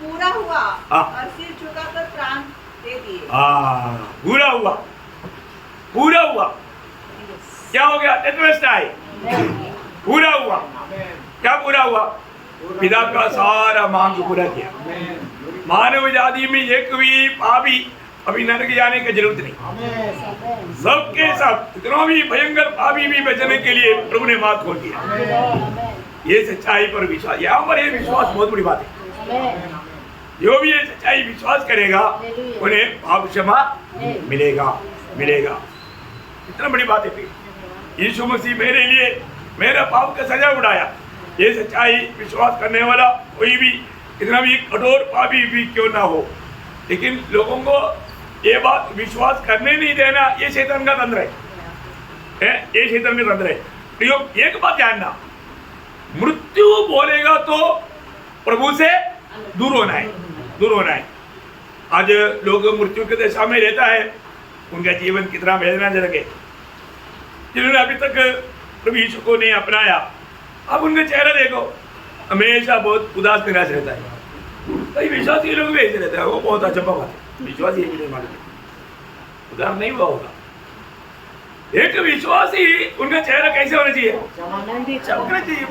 पूरा हुआ हाँ। और सिर झुकाकर प्राण दे दिए। पूरा हुआ क्या हो गया? टेटवेस्टाई पूरा हुआ। क्या पूरा हुआ? पिता का सारा मांग पूरा किया। मानव जाति में एक भी पापी अभी नरक जाने की जरूरत नहीं, सबके सब इतना भी भयंकर पापी भी बचने के लिए प्रभु ने मार्ग खोल दिया। ये सच्चाई पर विश्वास, यहाँ पर ये विश्वास बहुत बड़ी बात है। जो भी ये सच्चाई विश्वास करेगा उन्हें पाप क्षमा मिलेगा। इतना बड़ी बात है। यीशु मसीह मेरे लिए मेरा पाप का सजा उड़ाया। ये सच्चाई विश्वास करने वाला कोई भी कितना भी कठोर पापी भी क्यों ना हो, लेकिन लोगों को ये बात विश्वास करने नहीं देना, ये शैतान का तंत्र है। ये शैतान का तंत्र है। तो एक बात जानना, मृत्यु बोलेगा तो प्रभु से दूर होना है। आज लोग मृत्यु के दशा में रहता है, उनका जीवन कितना वेदनाजनक है। जिन्होंने अभी तक प्रभु यीशु को नहीं अपनाया, अब उनका चेहरा देखो, हमेशा बहुत उदास निराश रहता है। कई विश्वासी लोग भी ऐसे रहते हैं, वो बहुत अच्छा बात है। विश्वासी ये भी नहीं मानते, उदार नहीं हुआ होगा। एक विश्वासी उनका चेहरा कैसे होना चाहिए? चमकना चाहिए।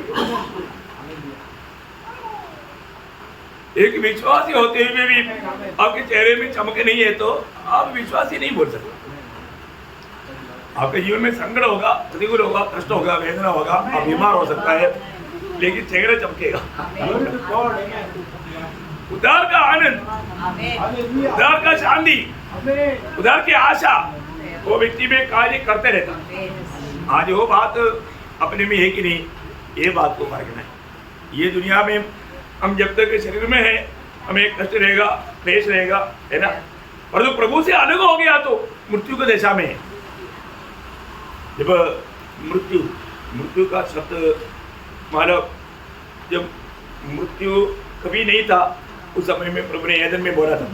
एक विश्वासी होते हुए भी आपके चेहरे में चमक नहीं है तो आप विश्वासी नहीं बोल सकते। आपके जीवन में संकट होगा, प्रतिकूल होगा, कष्ट होगा, वेदना होगा, आप बीमार हो सकता है, लेकिन चेहरा चमकेगा। उधार का आनंद, उधार का शांति, उधार की आशा वो व्यक्ति में कार्य करते रहता। आज वो बात अपने में है कि नहीं, ये बात को परखना है। ये दुनिया में हम जब तक शरीर में है हमें कष्ट रहेगा, क्लेश रहेगा, है ना। और जो प्रभु से अलग हो गया तो मृत्यु की दशा में है। जब मृत्यु का शब्द मतलब जब मृत्यु कभी नहीं था उस समय में प्रभु ने एदन में बोला था,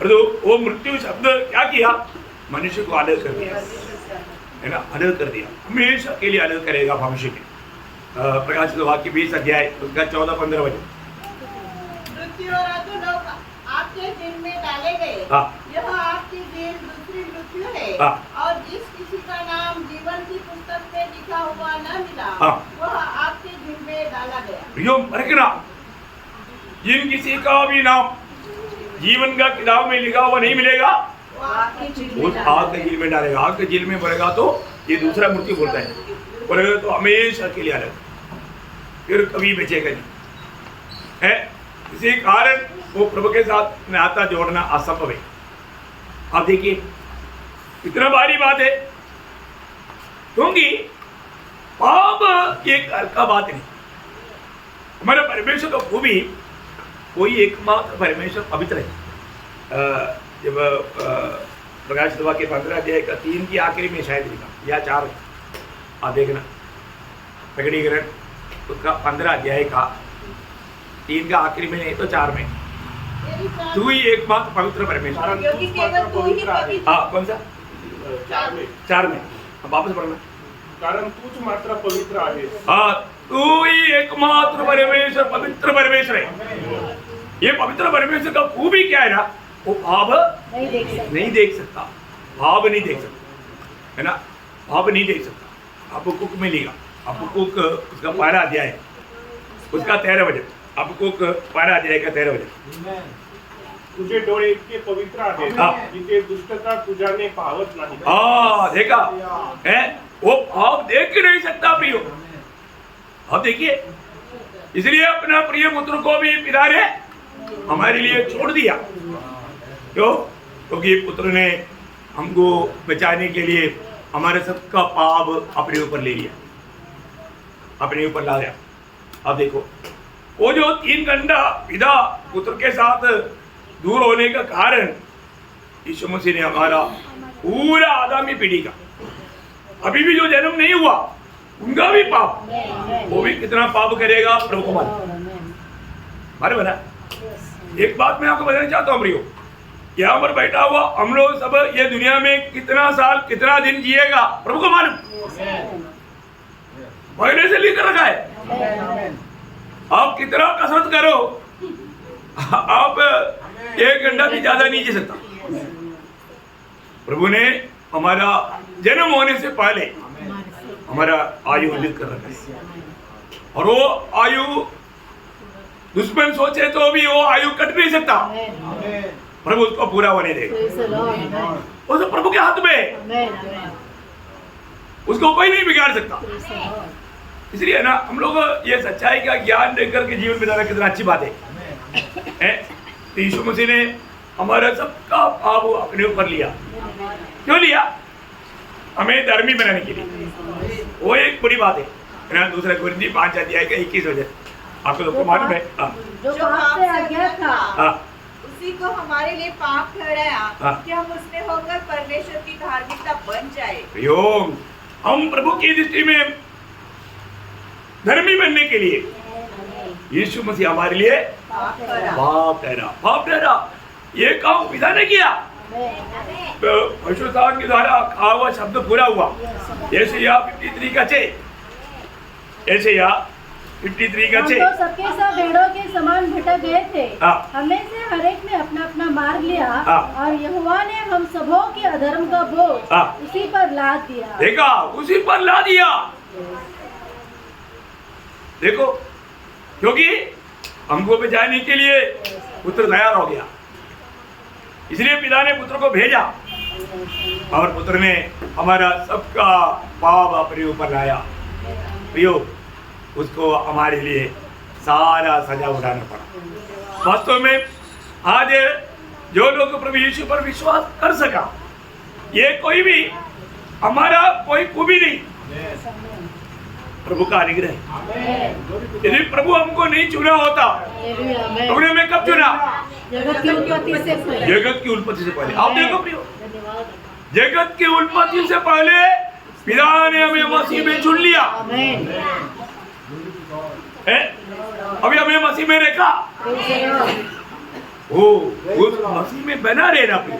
और तो वो मृत्यु शब्द क्या किया? मनुष्य को अलग कर दिया, है ना, अलग कर दिया, हमेशा के लिए अलग करेगा भविष्य में। प्रकाशित वाक्य 20 अध्याय उसका 14-15 वचन। मृत्यु और अधोलोक आपके दिन में डाले गए। हाँ। यह आपकी जेल दूसरी मृत्यु है। हाँ। और जिस किसी का लिखा हुआ न मिला, हाँ। वह आपके दिल में डाला गया। प्रियो रखना, जिन किसी का भी नाम जीवन का किताब में लिखा हुआ नहीं मिलेगा, वो आपके दिल में उस आग के जेल में डालेगा। आग के जेल में बोलेगा तो ये दूसरा मूर्ति बोलता है, बोलेगा तो हमेशा के लिए अलग, फिर कभी बचेगा नहीं है। इसी कारण वो प्रभु के साथ नाता जोड़ना असंभव है। आप देखिए कितना भारी बात है, क्योंकि पाप ये घर का बात नहीं। हमारे परमेश्वर का खूबी कोई एकमात्र परमेश्वर पवित्र है। जब प्रकाश सभा के 15 अध्याय का 3 की आखिरी में शायद लिखा या 4, आप देखना प्रकटीकरण उसका 15 अध्याय का 3 का आखिरी में नहीं तो 4 में, तू ही एकमात्र पवित्र परमेश्वर। क्योंकि केवल तू ही पवित्र। हाँ कौन सा? 4 में अब वापस पढ़ना। कारण तूच मात्र पवित्र आहे। हाँ तू ही एकमात्र परमेश्वर, पवित्र परमेश्वर है। ये पवित्र परमेश्वर का खूबी क्या है ना, वो भाव नहीं देख सकता, भाव नहीं देख सकता, है ना, भाव नहीं देख सकता। आपको कुक मिलेगा, आपको कुक उसका 12 अध्याय उसका 13 वचन, आपको कुक 12 अध्याय का 13 वचन। तुझे डोळे इतके पवित्र आहेत हाँ। जिथे दुष्टता तुझ्याने पावत नाही। हाँ देखा है, वो भाव देख ही नहीं सकता प्रियो। अब देखिए, इसलिए अपना प्रिय पुत्र को भी पिता ने हमारे लिए छोड़ दिया। क्यों? क्योंकि पुत्र ने हमको बचाने के लिए हमारे सबका पाप अपने ऊपर ले लिया, अपने ऊपर ला दिया। अब देखो वो जो 3 घंटा पिता पुत्र के साथ दूर होने का कारण, यीशु मसीह ने हमारा पूरा आदमी पीढ़ी का, अभी भी जो जन्म नहीं हुआ उनका भी पाप, वो भी कितना पाप करेगा प्रभु को मारे बना। एक बात मैं आपको बताना चाहता हूँ प्रियो, यहाँ पर बैठा हुआ हम लोग सब ये दुनिया में कितना साल कितना दिन जिएगा प्रभु को मालूम, पहले से लिख रखा है। आप कितना कसरत करो, आप 1 घंटा भी ज्यादा नहीं जी सकता। प्रभु ने हमारा जन्म होने से पहले हमारा आयु लिख कर रखा है, और वो आयु दुश्मन सोचे तो भी वो आयु कट नहीं सकता, प्रभु उसको पूरा होने देगा। वो तो प्रभु के हाथ में है, उसको कोई नहीं बिगाड़ सकता। इसलिए ना हम लोग ये सच्चाई का ज्ञान देकर के जीवन बिताना कितना अच्छी बात है। यीशु मसीह ने हमारा सबका पाप अपने ऊपर लिया। क्यों लिया? हमें धर्मी बनाने के लिए। वो एक बड़ी बात है ना। दूसरा कुरिन्थी 5 अध्याय का 21 वचन आपको लोग को मालूम है। जो पाप से अज्ञात था उसी को हमारे लिए पाप ठहराया हाँ। कि हम उसमें होकर परमेश्वर की धार्मिकता बन जाए। योग हम प्रभु की दृष्टि में धर्मी बनने के लिए यीशु मसीह हमारे लिए पाप ठहरा। ये काम पिता ने किया, पवित्र के द्वारा कहा हुआ शब्द पूरा हुआ। यशायाह 53 का 6, यशायाह 53 का हम 6। तो सबके सब भेड़ों के समान भटक गए थे, हाँ। हमें से हर एक ने अपना अपना मार्ग लिया, हाँ। और यहोवा ने हम सबों के अधर्म का बोझ हाँ। उसी पर लाद दिया। देखा, उसी पर ला दिया। देखो, क्योंकि हमको बचाने के लिए पुत्र तैयार हो गया, इसलिए पिता ने पुत्र को भेजा, और पुत्र ने हमारा सबका पाप अपने ऊपर लाया। प्रियो, उसको हमारे लिए सारा सजा उठाना पड़ा। वास्तव में आज जो लोग प्रभु यीशु पर विश्वास कर सका, ये कोई भी हमारा कोई खूबी नहीं, प्रभु का अनुग्रह। यदि प्रभु हमको नहीं चुना होता, प्रभु ने हमें कब चुना? जगत की उत्पत्ति से पहले। जगत की उत्पत्ति से पहले। आप देखो प्रियो, जगत की उत्पत्ति से पहले पिता ने हमें मसीह में चुन लिया है। अभी हमें मसीह में रखा, उस मसीह में बना रहना प्रियो।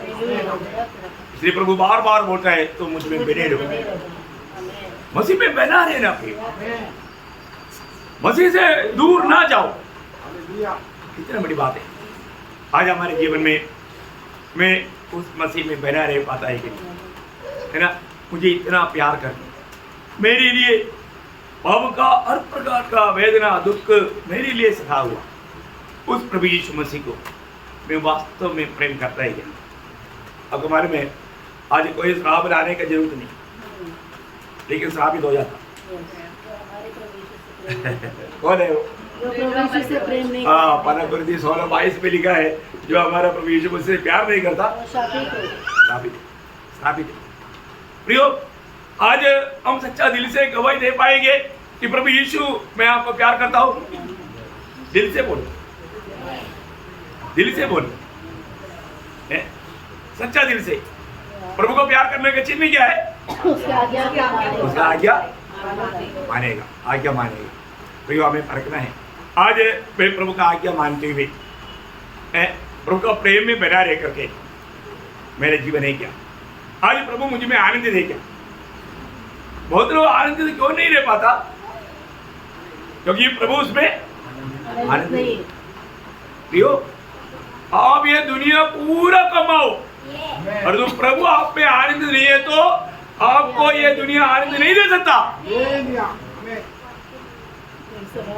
इसलिए प्रभु बार बार बोलता है तो मुझ में बने रहो, मसीह में बना रहना प्रियो, मसीह से दूर ना जाओ। कितनी बड़ी बात है। आज हमारे जीवन में मैं उस मसीह में बना रह पाता है कि नहीं, है ना। मुझे इतना प्यार कर, मेरे लिए पाप का हर प्रकार का वेदना दुख मेरे लिए सहा हुआ उस प्रभु यीशु मसीह को मैं वास्तव में प्रेम करता ही गया। अब हमारे में आज कोई श्राप लाने की जरूरत नहीं, लेकिन श्रापित हो जाता। कौन है वो? जो प्रभु यीशु से प्रेम नहीं हाँ, पना कुरिन्थियों 16:22 में लिखा है, जो हमारा प्रभु यीशु मुझसे प्यार नहीं करता वो शापित हो। श्रापित है, श्रापित है। प्रियो, आज हम सच्चा दिल से गवाही दे पाएंगे कि प्रभु यीशु मैं आपको प्यार करता हूँ। दिल से बोलो, दिल से बोलो, सच्चा दिल से। प्रभु को प्यार करने का चिन्ह क्या है? उसका आज्ञा उसका आज्ञा मानेगा, आज्ञा मानेगा। प्रियो, हमें परखना है। आज मैं प्रभु का आज्ञा मानते हुए प्रभु का प्रेम में बना रह करके मेरा जीवन है क्या? आज प्रभु मुझे में आनंद दे क्या? बहुत लोग आनंद क्यों नहीं रह पाता? क्योंकि प्रभु उसमें आनंद नहीं। प्रियो, आप ये दुनिया पूरा कमाओ और जो प्रभु आप में आनंद नहीं है तो आपको ये दुनिया आनंद नहीं दे सकता।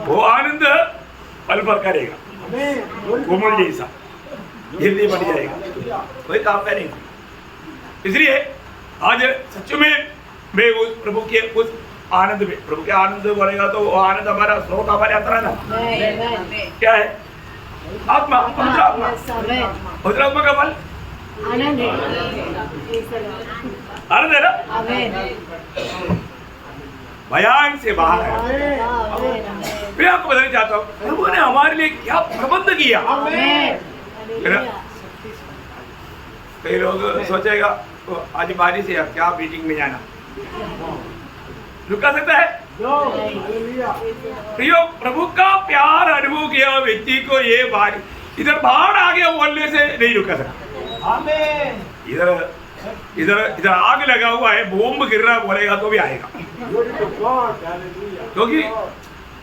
वो आनंद पल भर करेगा, कोमल जैसा जल्दी बढ़ जाएगा, कोई काम का नहीं। इसलिए आज सच में मैं उस प्रभु के उस आनंद में, प्रभु के आनंद बढ़ेगा तो वो आनंद हमारा स्रोत हमारे अंदर है ना। क्या है? आत्मा, पवित्र आत्मा। पवित्र आत्मा का फल आनंद है। आनंद है ना, भयान से बाहर है। मैं आपको बताना चाहता हूँ प्रभु ने हमारे लिए क्या प्रबंध किया है ना। कई लोग सोचेगा तो आज बारिश है, क्या मीटिंग में जाना, रुका सकता है? प्रियो, प्रभु का प्यार अनुभव किया व्यक्ति को ये बारिश इधर बाढ़ आ गया बोलने से नहीं रुका सकता। इधर इधर इधर आग लगा हुआ है, बॉम्ब गिर रहा बोलेगा तो भी आएगा, क्योंकि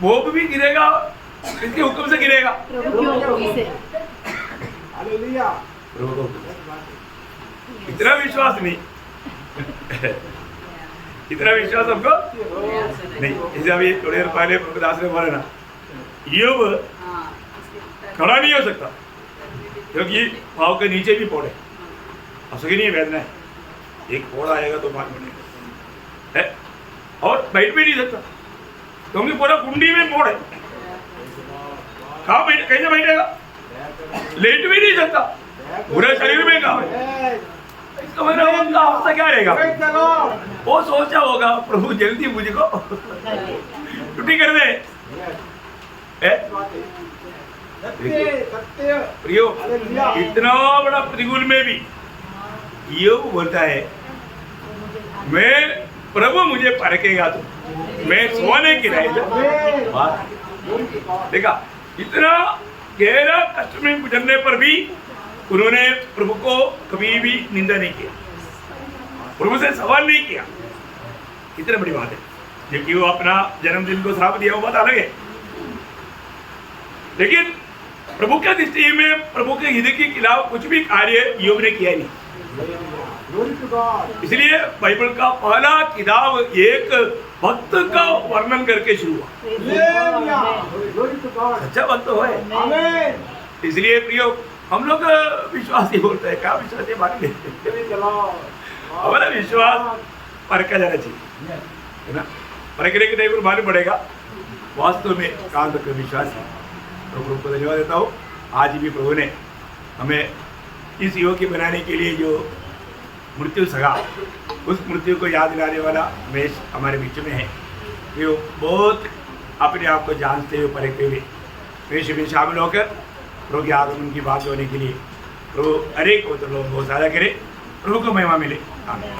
बॉम्ब भी गिरेगा इसके हुक्म से गिरेगा। इतना विश्वास नहीं इतना विश्वास हमको नहीं। जैसे अभी थोड़ी देर पहले प्रभुदास ने बोला ना, योग खड़ा नहीं हो सकता क्योंकि पाँव के नीचे भी पोड़ है, असुखी नहीं वेदना है, एक पोड़ आएगा तो बात बनेगा है, और बैठ भी नहीं सकता क्योंकि पूरा कुंडी में पोड़ है। कहाँ बैठ, कैसे बैठेगा? लेट भी नहीं सकता, पूरे शरीर में कहाँ है? इसका मतलब उनका अवस्था क्या रहेगा? वो सोचा होगा प्रभु जल्दी मुझको छुट्टी कर दे। प्रियो, इतना बड़ा प्रतिकूल में भी योग बोलता है मैं प्रभु मुझे परखेगा तो मैं सोने की नहीं। देखा, इतना गहरा कष्ट में गुजरने पर भी उन्होंने प्रभु को कभी भी निंदा नहीं किया, प्रभु से सवाल नहीं किया। कितनी बड़ी बात है। जबकि वो अपना जन्मदिन को श्राप दिया, वो बात अलग है, लेकिन प्रभु के दृष्टि में प्रभु के हृदय के खिलाफ कुछ भी कार्य योग ने किया नहीं। इसलिए बाइबल का पहला किताब एक भक्त का वर्णन करके शुरू हुआ। सच्चा भक्त हो है। इसलिए प्रियो, हम लोग विश्वास ही बोलते हैं, क्या विश्वास है बात नहीं। हमारा विश्वास परखा जाना चाहिए, है ना। परखने के टाइम पर मालूम पड़ेगा वास्तव में कहाँ तक विश्वास है। तो प्रभु को धन्यवाद देता हूँ। आज भी प्रभु ने हमें इस योग के बनाने के लिए जो मृत्यु सगा, उस मृत्यु को याद दिलाने वाला हमेश हमारे बीच में है। वो बहुत अपने आप को जानते हुए परखते हुए पेश में शामिल होकर प्रभु के आगमन की बात होने के लिए प्रभु अनेक लोगों को साझा करे। प्रभु को महिमा मिले। आमीन।